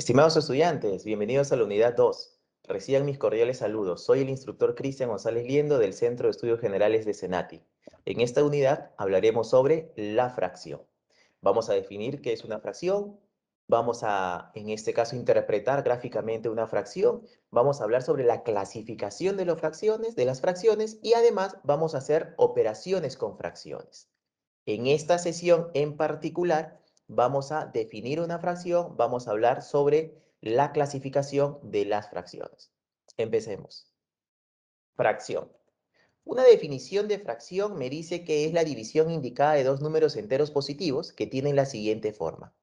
Estimados estudiantes, bienvenidos a la unidad 2. Reciban mis cordiales saludos. Soy el instructor Cristian González Liendo del Centro de Estudios Generales de Senati. En esta unidad hablaremos sobre la fracción. Vamos a definir qué es una fracción. Vamos a, en este caso, interpretar gráficamente una fracción. Vamos a hablar sobre la clasificación de las fracciones y además vamos a hacer operaciones con fracciones. En esta sesión en particular, vamos a definir una fracción, vamos a hablar sobre la clasificación de las fracciones. Empecemos. Fracción. Una definición de fracción me dice que es la división indicada de dos números enteros positivos que tienen la siguiente forma.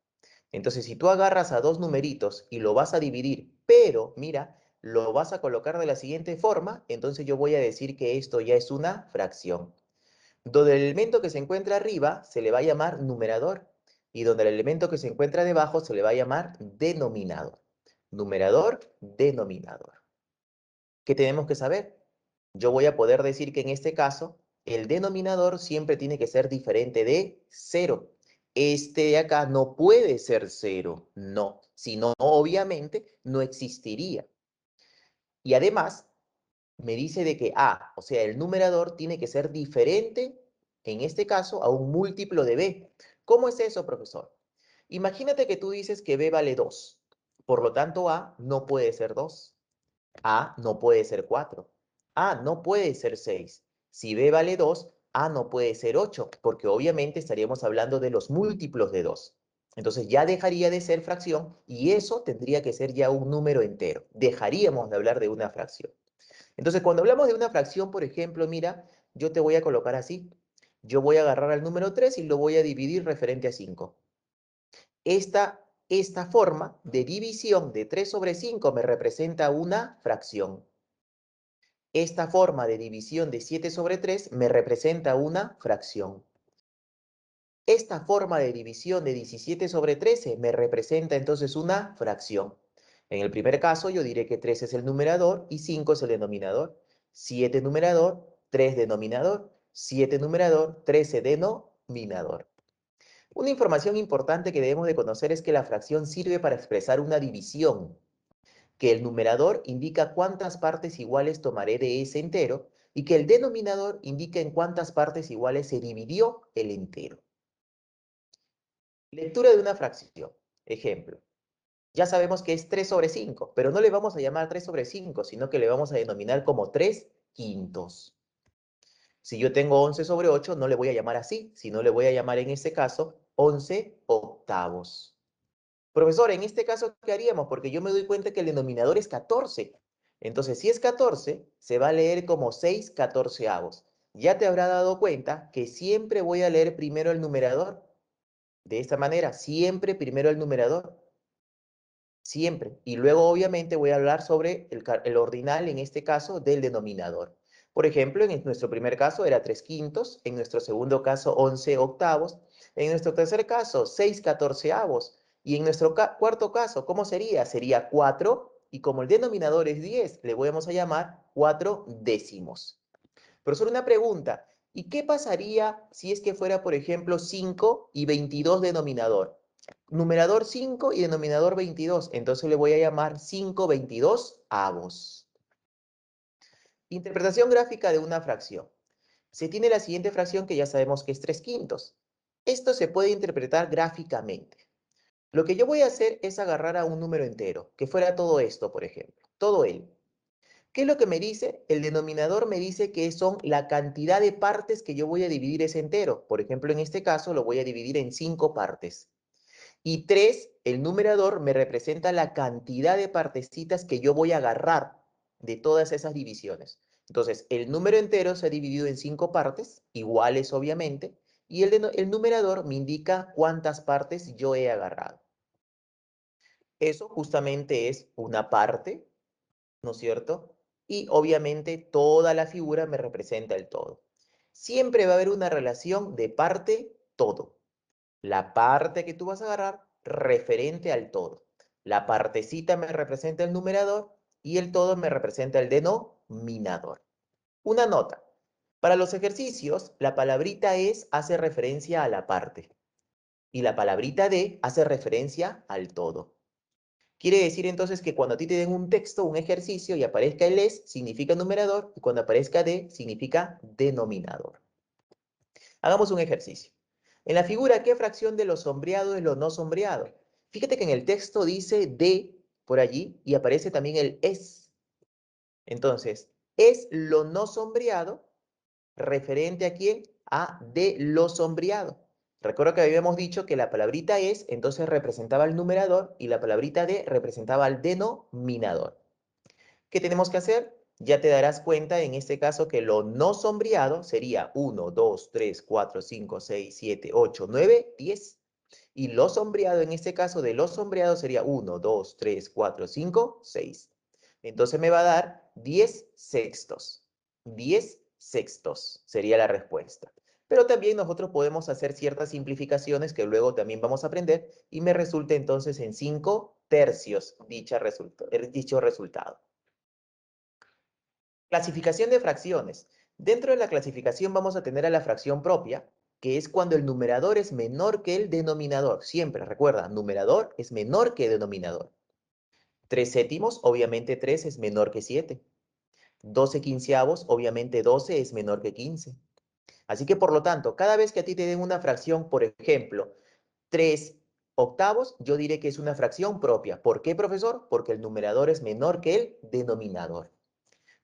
Entonces, si tú agarras a dos numeritos y lo vas a dividir, pero mira, lo vas a colocar de la siguiente forma, entonces yo voy a decir que esto ya es una fracción. Donde el elemento que se encuentra arriba se le va a llamar numerador y donde el elemento que se encuentra debajo se le va a llamar denominador. Numerador, denominador. ¿Qué tenemos que saber? Yo voy a poder decir que en este caso el denominador siempre tiene que ser diferente de 0. Este de acá no puede ser 0, no. Si no, obviamente no existiría. Y además, me dice de que A, o sea, el numerador tiene que ser diferente, en este caso, a un múltiplo de B. ¿Cómo es eso, profesor? Imagínate que tú dices que B vale 2. Por lo tanto, A no puede ser 2. A no puede ser 4. A no puede ser 6. Si B vale 2, A no puede ser 8, porque obviamente estaríamos hablando de los múltiplos de 2. Entonces ya dejaría de ser fracción y eso tendría que ser ya un número entero. Dejaríamos de hablar de una fracción. Entonces, cuando hablamos de una fracción, por ejemplo, mira, yo te voy a colocar así. Yo voy a agarrar al número 3 y lo voy a dividir referente a 5. Esta forma de división de 3 sobre 5 me representa una fracción. Esta forma de división de 7 sobre 3 me representa una fracción. Esta forma de división de 17 sobre 13 me representa entonces una fracción. En el primer caso yo diré que 3 es el numerador y 5 es el denominador. 7 numerador, 3 denominador. 7 numerador, 13 denominador. Una información importante que debemos de conocer es que la fracción sirve para expresar una división, que el numerador indica cuántas partes iguales tomaré de ese entero y que el denominador indica en cuántas partes iguales se dividió el entero. Lectura de una fracción. Ejemplo. Ya sabemos que es 3 sobre 5, pero no le vamos a llamar 3 sobre 5, sino que le vamos a denominar como 3 quintos. Si yo tengo 11 sobre 8, no le voy a llamar así, sino le voy a llamar en este caso 11 octavos. Profesor, en este caso, ¿qué haríamos? Porque yo me doy cuenta que el denominador es 14. Entonces, si es 14, se va a leer como 6 catorceavos. Ya te habrá dado cuenta que siempre voy a leer primero el numerador. De esta manera, siempre primero el numerador. Siempre. Y luego, obviamente, voy a hablar sobre el ordinal, en este caso, del denominador. Por ejemplo, en nuestro primer caso era 3 quintos, en nuestro segundo caso 11 octavos, en nuestro tercer caso 6 catorceavos, y en nuestro cuarto caso, ¿cómo sería? Sería 4, y como el denominador es 10, le vamos a llamar 4 décimos. Profesor, una pregunta. ¿Y qué pasaría si es que fuera, por ejemplo, 5 y 22 denominador? Numerador 5 y denominador 22. Entonces le voy a llamar 5 22 avos. Interpretación gráfica de una fracción. Se tiene la siguiente fracción que ya sabemos que es 3 quintos. Esto se puede interpretar gráficamente. Lo que yo voy a hacer es agarrar a un número entero, que fuera todo esto, por ejemplo. Todo él. ¿Qué es lo que me dice? El denominador me dice que son la cantidad de partes que yo voy a dividir ese entero. Por ejemplo, en este caso lo voy a dividir en 5 partes. Y 3, el numerador, me representa la cantidad de partecitas que yo voy a agarrar de todas esas divisiones. Entonces, el número entero se ha dividido en 5 partes, iguales obviamente, y el numerador me indica cuántas partes yo he agarrado. Eso justamente es una parte, ¿no es cierto? Y obviamente toda la figura me representa el todo. Siempre va a haber una relación de parte-todo. La parte que tú vas a agarrar referente al todo. La partecita me representa el numerador y el todo me representa el denominador. Una nota. Para los ejercicios, la palabrita es hace referencia a la parte y la palabrita de hace referencia al todo. Quiere decir entonces que cuando a ti te den un texto, un ejercicio, y aparezca el es, significa numerador, y cuando aparezca de, significa denominador. Hagamos un ejercicio. En la figura, ¿qué fracción de lo sombreado es lo no sombreado? Fíjate que en el texto dice de por allí y aparece también el es. Entonces, es lo no sombreado referente a quién? A de lo sombreado. Recuerdo que habíamos dicho que la palabrita es, entonces representaba el numerador y la palabrita de representaba el denominador. ¿Qué tenemos que hacer? Ya te darás cuenta en este caso que lo no sombreado sería 1, 2, 3, 4, 5, 6, 7, 8, 9, 10. Y lo sombreado en este caso de lo sombreado sería 1, 2, 3, 4, 5, 6. Entonces me va a dar 10 sextos. 10 sextos sería la respuesta. Pero también nosotros podemos hacer ciertas simplificaciones que luego también vamos a aprender y me resulta entonces en 5 tercios dicho resultado. Clasificación de fracciones. Dentro de la clasificación vamos a tener a la fracción propia, que es cuando el numerador es menor que el denominador. Siempre, recuerda, numerador es menor que denominador. 3 séptimos, obviamente 3 es menor que 7. 12 quinceavos, obviamente 12 es menor que 15. Así que, por lo tanto, cada vez que a ti te den una fracción, por ejemplo, 3 octavos, yo diré que es una fracción propia. ¿Por qué, profesor? Porque el numerador es menor que el denominador.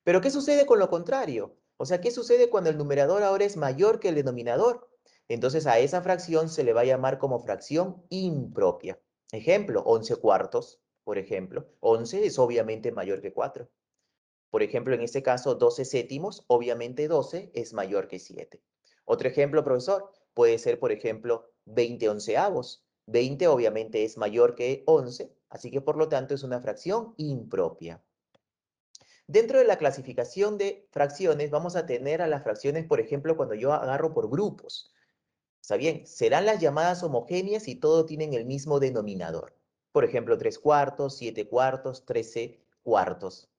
Pero ¿qué sucede con lo contrario? O sea, ¿qué sucede cuando el numerador ahora es mayor que el denominador? Entonces a esa fracción se le va a llamar como fracción impropia. Ejemplo, 11 cuartos, por ejemplo. 11 es obviamente mayor que 4. Por ejemplo, en este caso, 12 séptimos, obviamente 12 es mayor que 7. Otro ejemplo, profesor, puede ser, por ejemplo, 20 onceavos. 20 obviamente es mayor que 11, así que por lo tanto es una fracción impropia. Dentro de la clasificación de fracciones vamos a tener a las fracciones, por ejemplo, cuando yo agarro por grupos. ¿Está bien? Serán las llamadas homogéneas y todo tienen el mismo denominador. Por ejemplo, 3 cuartos, 7 cuartos, 13 cuartos.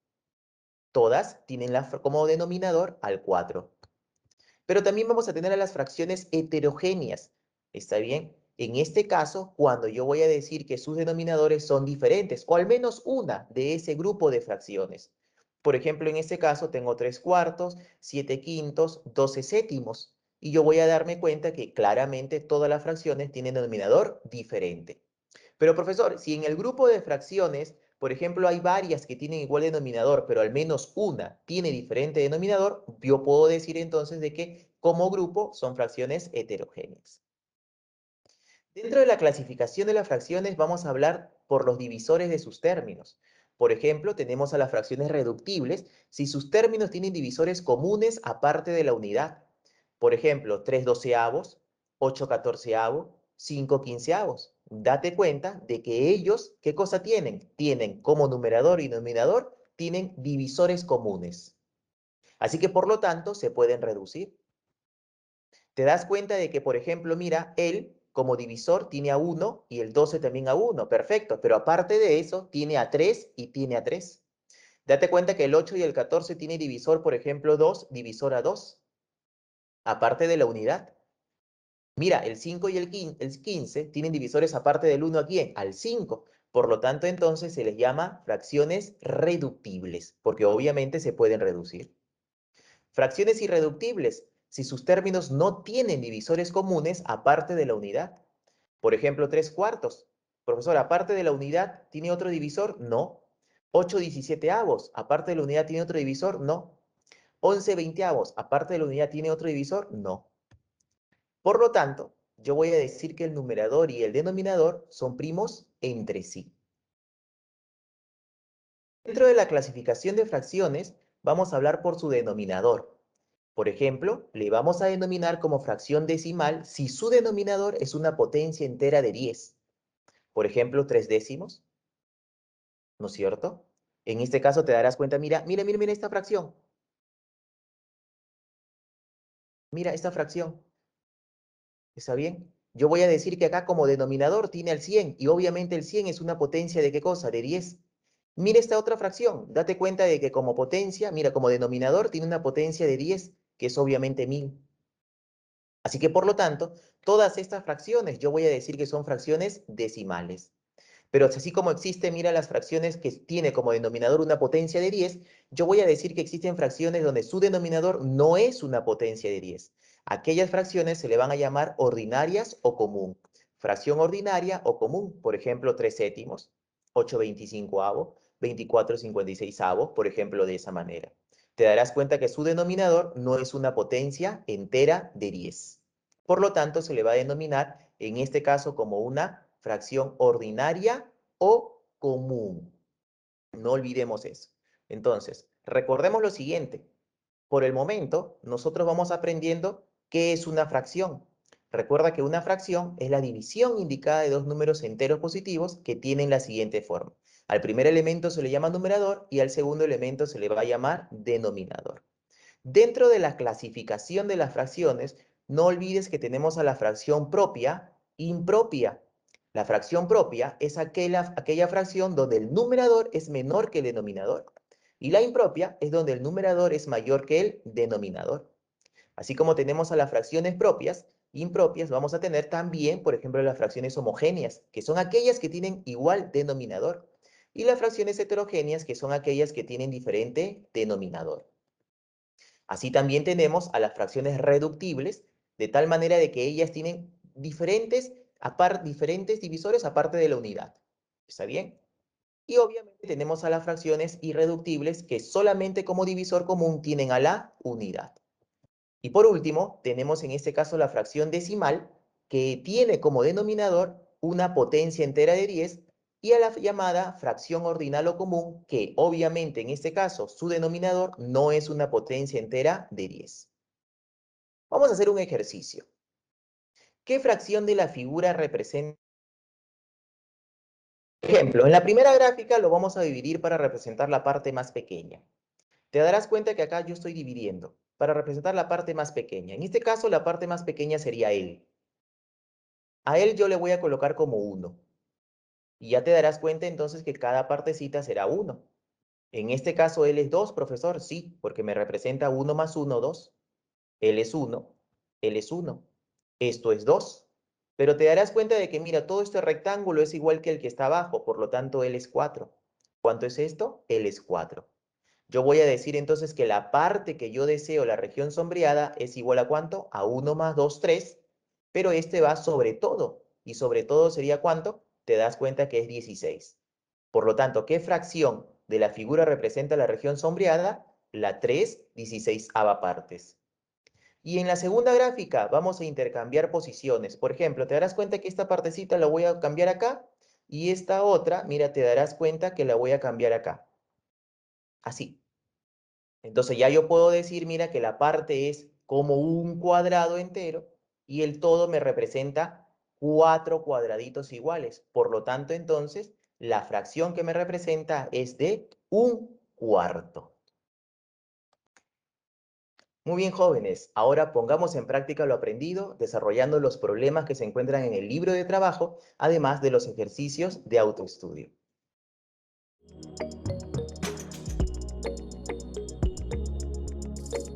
Todas tienen como denominador al 4. Pero también vamos a tener a las fracciones heterogéneas. ¿Está bien? En este caso, cuando yo voy a decir que sus denominadores son diferentes, o al menos una de ese grupo de fracciones. Por ejemplo, en este caso tengo 3 cuartos, 7 quintos, 12 séptimos. Y yo voy a darme cuenta que claramente todas las fracciones tienen denominador diferente. Pero profesor, si en el grupo de fracciones, por ejemplo, hay varias que tienen igual denominador, pero al menos una tiene diferente denominador, yo puedo decir entonces de que como grupo son fracciones heterogéneas. Dentro de la clasificación de las fracciones vamos a hablar por los divisores de sus términos. Por ejemplo, tenemos a las fracciones reductibles si sus términos tienen divisores comunes aparte de la unidad. Por ejemplo, 3 doceavos, 8 catorceavos, 5 quinceavos. Date cuenta de que ellos, ¿qué cosa tienen? Tienen como numerador y denominador, tienen divisores comunes. Así que por lo tanto se pueden reducir. Te das cuenta de que, por ejemplo, mira, él como divisor tiene a 1 y el 12 también a 1, perfecto, pero aparte de eso tiene a 3 y tiene a 3. Date cuenta que el 8 y el 14 tiene divisor, por ejemplo, 2, divisor a 2, aparte de la unidad. Mira, el 5 y el 15 tienen divisores aparte del 1 ¿a quién? Al 5. Por lo tanto, entonces se les llama fracciones reductibles, porque obviamente se pueden reducir. Fracciones irreductibles, si sus términos no tienen divisores comunes aparte de la unidad. Por ejemplo, 3 cuartos. Profesor, aparte de la unidad, ¿tiene otro divisor? No. 8 17avos, aparte de la unidad, ¿tiene otro divisor? No. 11 veinteavos, aparte de la unidad, ¿tiene otro divisor? No. Por lo tanto, yo voy a decir que el numerador y el denominador son primos entre sí. Dentro de la clasificación de fracciones, vamos a hablar por su denominador. Por ejemplo, le vamos a denominar como fracción decimal si su denominador es una potencia entera de 10. Por ejemplo, 3 décimos, ¿no es cierto? En este caso te darás cuenta, mira esta fracción. Mira esta fracción. ¿Está bien? Yo voy a decir que acá como denominador tiene el 100 y obviamente el 100 es una potencia ¿de qué cosa? De 10. Mira esta otra fracción. Date cuenta de que como potencia, mira, como denominador tiene una potencia de 10, que es obviamente 1000. Así que por lo tanto, todas estas fracciones yo voy a decir que son fracciones decimales. Pero así como existe, mira las fracciones que tiene como denominador una potencia de 10, yo voy a decir que existen fracciones donde su denominador no es una potencia de 10. Aquellas fracciones se le van a llamar ordinarias o común. Fracción ordinaria o común, por ejemplo, 3 séptimos, 8/25, 24/56, por ejemplo, de esa manera. Te darás cuenta que su denominador no es una potencia entera de 10. Por lo tanto, se le va a denominar, en este caso, como una fracción ordinaria o común. No olvidemos eso. Entonces, recordemos lo siguiente. Por el momento, nosotros vamos aprendiendo qué es una fracción. Recuerda que una fracción es la división indicada de dos números enteros positivos que tienen la siguiente forma. Al primer elemento se le llama numerador y al segundo elemento se le va a llamar denominador. Dentro de la clasificación de las fracciones, no olvides que tenemos a la fracción propia, impropia. La fracción propia es aquella fracción donde el numerador es menor que el denominador. Y la impropia es donde el numerador es mayor que el denominador. Así como tenemos a las fracciones propias, impropias, vamos a tener también, por ejemplo, las fracciones homogéneas, que son aquellas que tienen igual denominador. Y las fracciones heterogéneas, que son aquellas que tienen diferente denominador. Así también tenemos a las fracciones reductibles, de tal manera de que ellas tienen diferentes divisores aparte de la unidad. ¿Está bien? Y obviamente tenemos a las fracciones irreductibles que solamente como divisor común tienen a la unidad. Y por último, tenemos en este caso la fracción decimal, que tiene como denominador una potencia entera de 10, y a la llamada fracción ordinal o común, que obviamente en este caso su denominador no es una potencia entera de 10. Vamos a hacer un ejercicio. ¿Qué fracción de la figura representa? Por ejemplo, en la primera gráfica lo vamos a dividir para representar la parte más pequeña. Te darás cuenta que acá yo estoy dividiendo para representar la parte más pequeña. En este caso, la parte más pequeña sería él. A él yo le voy a colocar como 1. Y ya te darás cuenta entonces que cada partecita será 1. En este caso, él es 2, profesor. Sí, porque me representa 1 más 1, 2. Él es 1, él es 1. Esto es 2. Pero te darás cuenta de que, mira, todo este rectángulo es igual que el que está abajo, por lo tanto, él es 4. ¿Cuánto es esto? Él es 4. Yo voy a decir entonces que la parte que yo deseo, la región sombreada, es igual a ¿cuánto? A 1 más 2, 3. Pero este va sobre todo. ¿Y sobre todo sería cuánto? Te das cuenta que es 16. Por lo tanto, ¿qué fracción de la figura representa la región sombreada? La 3/16 partes. Y en la segunda gráfica vamos a intercambiar posiciones. Por ejemplo, te darás cuenta que esta partecita la voy a cambiar acá y esta otra, mira, te darás cuenta que la voy a cambiar acá. Así. Entonces ya yo puedo decir, mira, que la parte es como un cuadrado entero y el todo me representa 4 cuadraditos iguales. Por lo tanto, entonces, la fracción que me representa es de 1/4. Muy bien, jóvenes. Ahora pongamos en práctica lo aprendido, desarrollando los problemas que se encuentran en el libro de trabajo, además de los ejercicios de autoestudio.